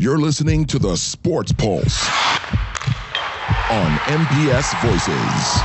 You're listening to the Sports Pulse on MPS Voices.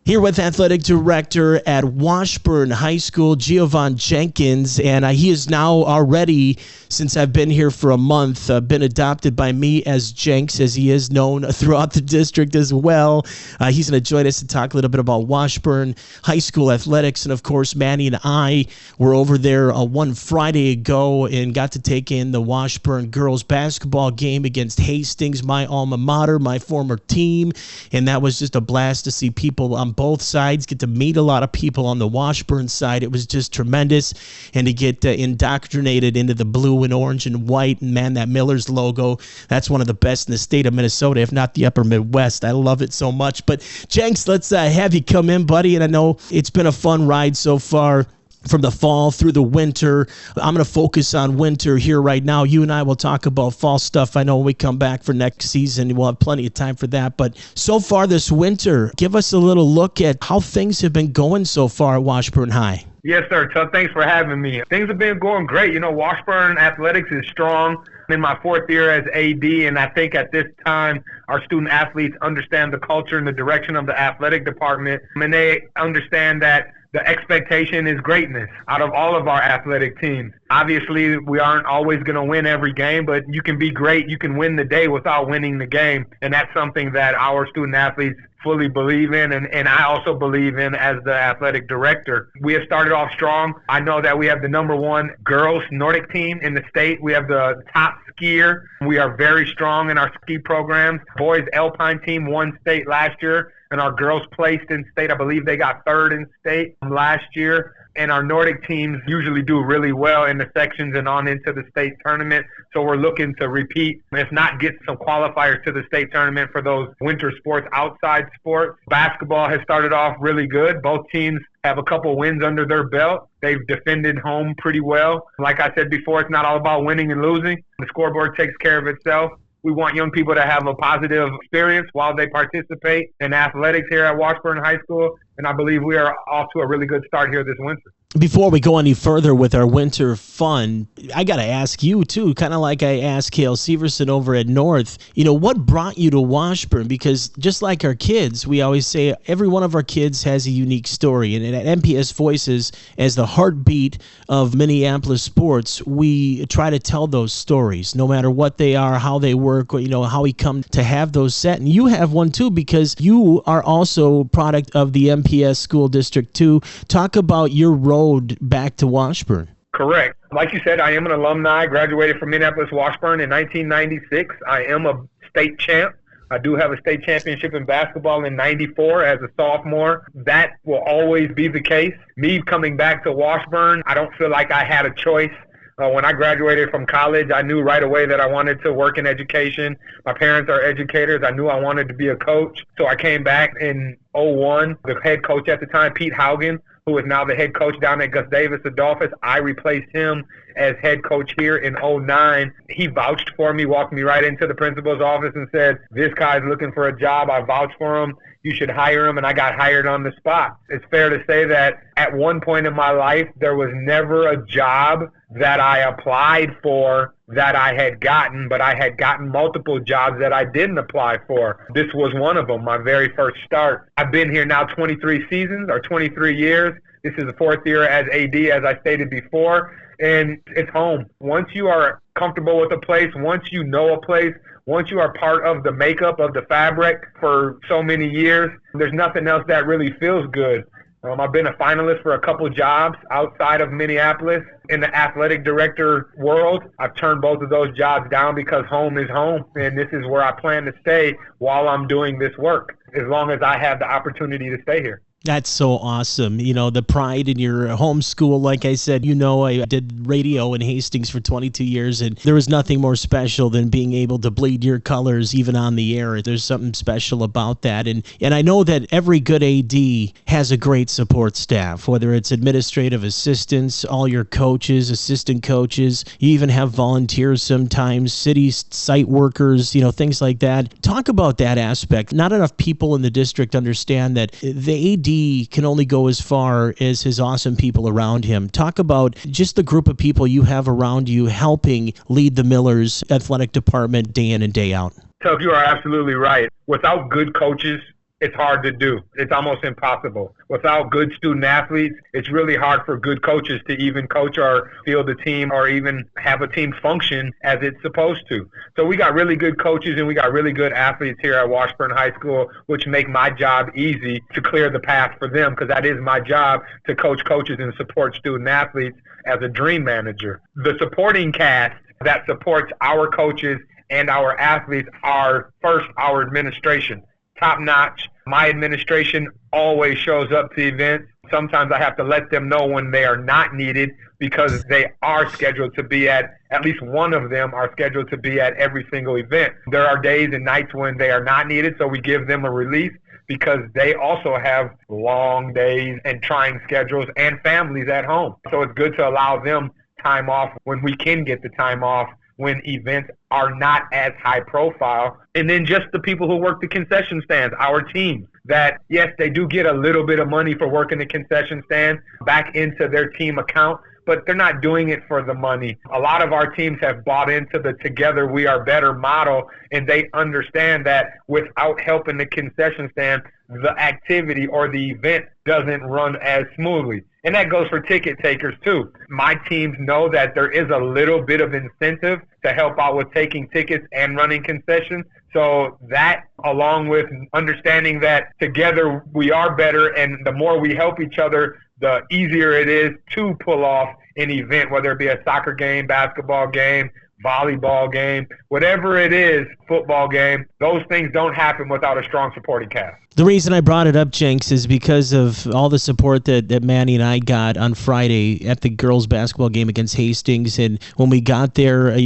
Here with Athletic Director at Washburn High School, Giovan Jenkins, and he is now already, since I've been here for a month, been adopted by me as Jenks, as he is known throughout the district as well. He's going to join us to talk a little bit about Washburn High School athletics, and of course, Manny and I were over there one Friday ago and got to take in the Washburn girls basketball game against Hastings, my alma mater, my former team, and that was just a blast to see people on both sides, get to meet a lot of people on the Washburn side. It was just tremendous, and to get indoctrinated into the blue and orange and white, and man, that Miller's logo, that's one of the best in the state of Minnesota, if not the upper Midwest. I love it so much. But Jenks, let's have you come in, buddy, and I know it's been a fun ride so far, from the fall through the winter. I'm going to focus on winter here right now. You and I will talk about fall stuff. I know when we come back for next season, we'll have plenty of time for that. But so far this winter, give us a little look at how things have been going so far at Washburn High. Yes, sir. Chuck, thanks for having me. Things have been going great. You know, Washburn athletics is strong. I'm in my fourth year as AD, and I think at this time our student athletes understand the culture and the direction of the athletic department, and they understand that the expectation is greatness out of all of our athletic teams. Obviously, we aren't always going to win every game, but you can be great. You can win the day without winning the game, and that's something that our student athletes fully believe in, and I also believe in as the athletic director. We have started off strong. I know that we have the number one girls Nordic team in the state. We have the top skier. We are very strong in our ski programs. Boys Alpine team won state last year, and our girls placed in state. I believe they got third in state last year. And our Nordic teams usually do really well in the sections and on into the state tournament. So we're looking to repeat, if not get some qualifiers to the state tournament for those winter sports, outside sports. Basketball has started off really good. Both teams have a couple wins under their belt. They've defended home pretty well. Like I said before, it's not all about winning and losing. The scoreboard takes care of itself. We want young people to have a positive experience while they participate in athletics here at Washburn High School, and I believe we are off to a really good start here this winter. Before we go any further with our winter fun, I got to ask you, too, kind of like I asked Cale Severson over at North, what brought you to Washburn? Because just like our kids, we always say every one of our kids has a unique story. And at MPS Voices, as the heartbeat of Minneapolis sports, we try to tell those stories, no matter what they are, how they work, how we come to have those set. And you have one, too, because you are also a product of the MPS School District 2. Talk about your road back to Washburn. Correct. Like you said, I am an alumni. I graduated from Minneapolis Washburn in 1996. I am a state champ. I do have a state championship in basketball in 94 as a sophomore. That will always be the case. Me coming back to Washburn, I don't feel like I had a choice. When I graduated from college, I knew right away that I wanted to work in education. My parents are educators. I knew I wanted to be a coach. So I came back in 01. The head coach at the time, Pete Haugen, who is now the head coach down at Gustavus Adolphus, I replaced him as head coach here in 09. He vouched for me, walked me right into the principal's office and said, "This guy's looking for a job. I vouched for him. You should hire him." And I got hired on the spot. It's fair to say that at one point in my life, there was never a job that I applied for that I had gotten, but I had gotten multiple jobs that I didn't apply for. This was one of them, my very first start. I've been here now 23 seasons or 23 years. This is the fourth year as AD, as I stated before, and it's home. Once you are comfortable with a place, once you know a place, once you are part of the makeup of the fabric for so many years, there's nothing else that really feels good. I've been a finalist for a couple jobs outside of Minneapolis in the athletic director world. I've turned both of those jobs down because home is home, and this is where I plan to stay while I'm doing this work, as long as I have the opportunity to stay here. That's so awesome. The pride in your home school. Like I said, I did radio in Hastings for 22 years, and there was nothing more special than being able to bleed your colors even on the air. There's something special about that. And I know that every good AD has a great support staff, whether it's administrative assistants, all your coaches, assistant coaches. You even have volunteers sometimes, city site workers, things like that. Talk about that aspect. Not enough people in the district understand that the AD AD can only go as far as his awesome people around him. Talk about just the group of people you have around you helping lead the Millers athletic department day in and day out. Tuck, you are absolutely right. Without good coaches, it's hard to do. It's almost impossible. Without good student athletes, it's really hard for good coaches to even coach or field a team or even have a team function as it's supposed to. So we got really good coaches and we got really good athletes here at Washburn High School, which make my job easy to clear the path for them, because that is my job, to coach coaches and support student athletes as a dream manager. The supporting cast that supports our coaches and our athletes are first our administration. Top notch. My administration always shows up to events. Sometimes I have to let them know when they are not needed, because they are scheduled to be at least one of them are scheduled to be at every single event. There are days and nights when they are not needed, so we give them a release, because they also have long days and trying schedules and families at home. So it's good to allow them time off when we can get the time off, when events are not as high profile. And then just the people who work the concession stands, our team, that yes, they do get a little bit of money for working the concession stand back into their team account, but they're not doing it for the money. A lot of our teams have bought into the Together We Are Better model, and they understand that without helping the concession stand, the activity or the event doesn't run as smoothly. And that goes for ticket takers too. My teams know that there is a little bit of incentive to help out with taking tickets and running concessions. So that, along with understanding that together we are better, and the more we help each other, the easier it is to pull off an event, whether it be a soccer game, basketball game, volleyball game, whatever it is, football game. Those things don't happen without a strong supporting cast. The reason I brought it up, Jenks, is because of all the support that Manny and I got on Friday at the girls' basketball game against Hastings. And when we got there,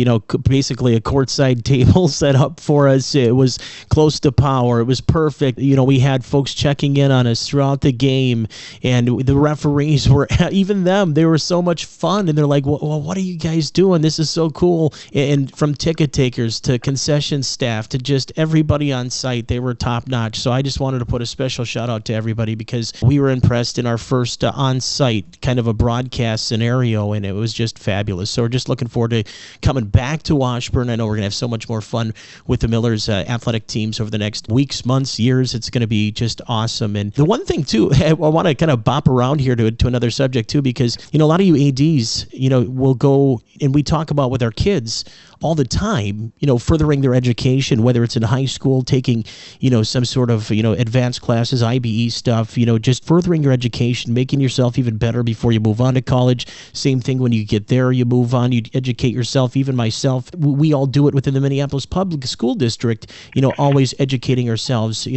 basically a courtside table set up for us. It was close to power. It was perfect. We had folks checking in on us throughout the game, and the referees were, even them, they were so much fun. And they're like, well, what are you guys doing? This is so cool. And from ticket takers to concession staff to just everybody on site, they were top notch. So I just wanted to put a special shout out to everybody, because we were impressed in our first on-site kind of a broadcast scenario, and it was just fabulous. So we're just looking forward to coming back to Washburn. I know we're going to have so much more fun with the Millers athletic teams over the next weeks, months, years. It's going to be just awesome. And the one thing too, I want to kind of bop around here to another subject too, because a lot of you ADs will go, and we talk about with our kids all the time, furthering their education, whether it's in high school, taking, some sort of, advanced classes, IBE stuff, just furthering your education, making yourself even better before you move on to college. Same thing when you get there, you move on, you educate yourself. Even myself, we all do it within the Minneapolis Public School District, always educating ourselves,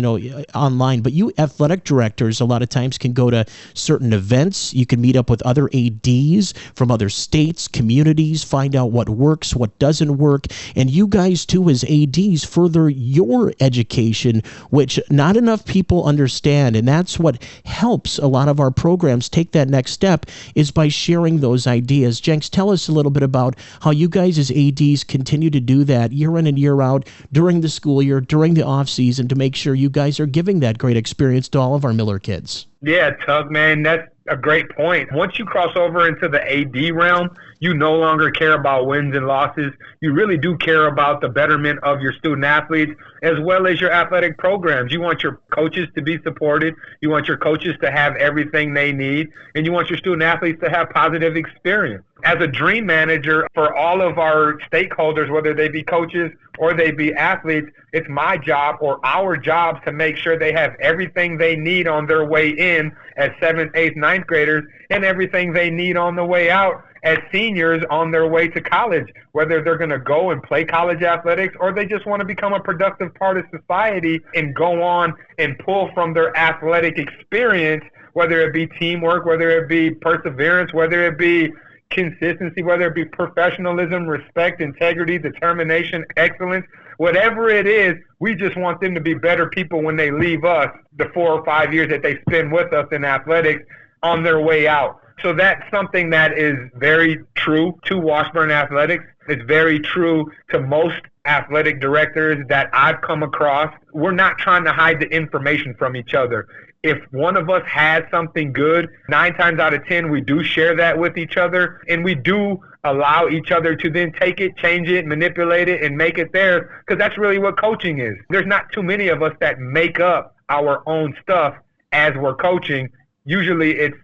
online. But you athletic directors a lot of times can go to certain events. You can meet up with other ADs from other states, communities, find out what works, what doesn't work. And you guys too, as ADs, further your education, which not enough people understand. And that's what helps a lot of our programs take that next step, is by sharing those ideas. Jenks, tell us a little bit about how you guys as ADs continue to do that year in and year out during the school year, during the off season, to make sure you guys are giving that great experience to all of our Miller kids. Yeah, Tug, man, that's a great point. Once you cross over into the AD realm, you no longer care about wins and losses. You really do care about the betterment of your student athletes as well as your athletic programs. You want your coaches to be supported. You want your coaches to have everything they need. And you want your student athletes to have positive experience. As a dream manager for all of our stakeholders, whether they be coaches or they be athletes, it's my job or our job to make sure they have everything they need on their way in as 7th, 8th, 9th graders, and everything they need on the way out as seniors on their way to college, whether they're going to go and play college athletics or they just want to become a productive part of society and go on and pull from their athletic experience, whether it be teamwork, whether it be perseverance, whether it be consistency, whether it be professionalism, respect, integrity, determination, excellence, whatever it is. We just want them to be better people when they leave us, the 4 or 5 years that they spend with us in athletics, on their way out. So that's something that is very true to Washburn Athletics. It's very true to most athletic directors that I've come across. We're not trying to hide the information from each other. if one of us has something good, 9 times out of 10, we do share that with each other, and we do allow each other to then take it, change it, manipulate it, and make it theirs, because that's really what coaching is. There's not too many of us that make up our own stuff as we're coaching. Usually it's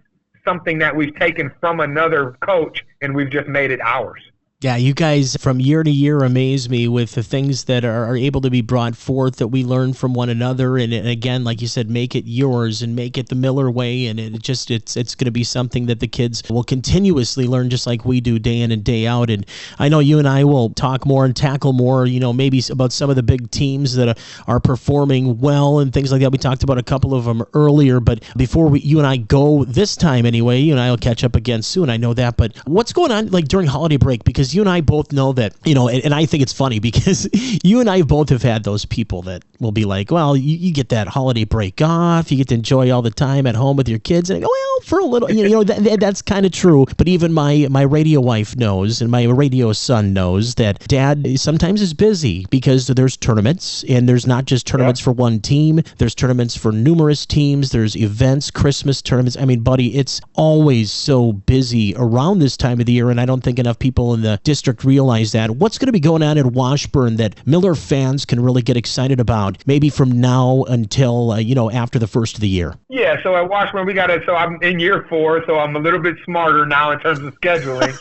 something that we've taken from another coach and we've just made it ours. Yeah, you guys from year to year amaze me with the things that are able to be brought forth that we learn from one another. And again, like you said, make it yours and make it the Miller way. And it's going to be something that the kids will continuously learn, just like we do day in and day out. And I know you and I will talk more and tackle more, maybe about some of the big teams that are performing well and things like that. We talked about a couple of them earlier, but before you and I go this time anyway, you and I will catch up again soon. I know that. But what's going on like during holiday break? Because you and I both know that, and I think it's funny because you and I both have had those people that will be like, well, you get that holiday break off, you get to enjoy all the time at home with your kids. And I go, well, for a little, that's kind of true. But even my radio wife knows and my radio son knows that Dad sometimes is busy because there's tournaments, and there's not just tournaments for one team. There's tournaments for numerous teams. There's events, Christmas tournaments. I mean, buddy, it's always so busy around this time of the year, and I don't think enough people in the district realize that. What's going to be going on in Washburn that Miller fans can really get excited about, maybe from now until, after the first of the year? Yeah, so at Washburn, so I'm in year 4, so I'm a little bit smarter now in terms of scheduling.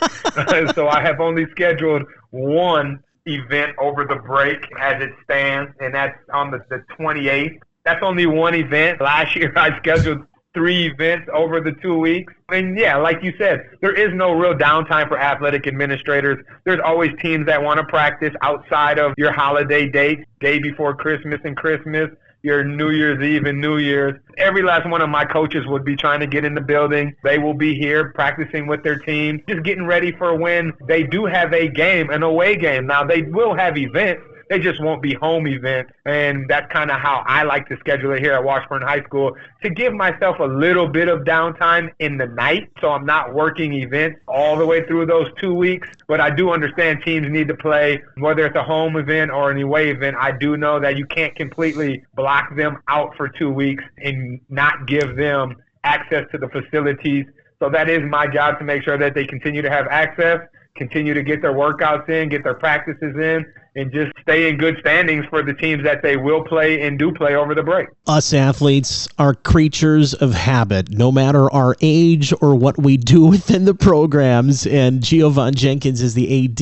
So I have only scheduled one event over the break as it stands, and that's on the 28th. That's only one event. Last year I scheduled 3 events over the 2 weeks. And yeah, like you said, there is no real downtime for athletic administrators. There's always teams that want to practice outside of your holiday dates, day before Christmas and Christmas, your New Year's Eve and New Year's. Every last one of my coaches would be trying to get in the building. They will be here practicing with their team, just getting ready for when they do have a game, an away game. Now, they will have events. They just won't be home events, and that's kind of how I like to schedule it here at Washburn High School, to give myself a little bit of downtime in the night, so I'm not working events all the way through those 2 weeks. But I do understand teams need to play, whether it's a home event or an away event. I do know that you can't completely block them out for 2 weeks and not give them access to the facilities. So that is my job, to make sure that they continue to have access, continue to get their workouts in, get their practices in, and just stay in good standings for the teams that they will play and do play over the break. Us athletes are creatures of habit, no matter our age or what we do within the programs. And Giovan Jenkins is the AD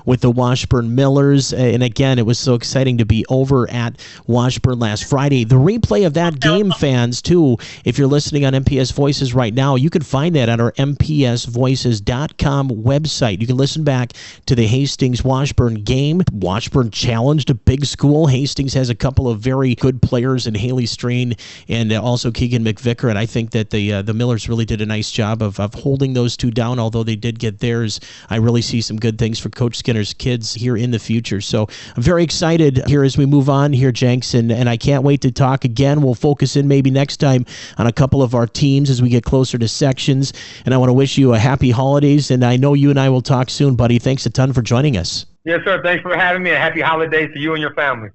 with the Washburn Millers. And again, it was so exciting to be over at Washburn last Friday. The replay of that game, fans, too, if you're listening on MPS Voices right now, you can find that on our mpsvoices.com website. You can listen back to the Hastings-Washburn game. Washburn challenged a big school. Hastings has a couple of very good players in Haley Strain and also Keegan McVicker, and I think that the Millers really did a nice job of holding those two down. Although they did get theirs, I really see some good things for Coach Skinner's kids here in the future. So I'm very excited here as we move on here, Jenks, and I can't wait to talk again. We'll focus in maybe next time on a couple of our teams as we get closer to sections, and I want to wish you a happy holidays, and I know you and I will talk soon, buddy. Thanks a ton for joining us. Yes, sir. Thanks for having me, and happy holidays to you and your family.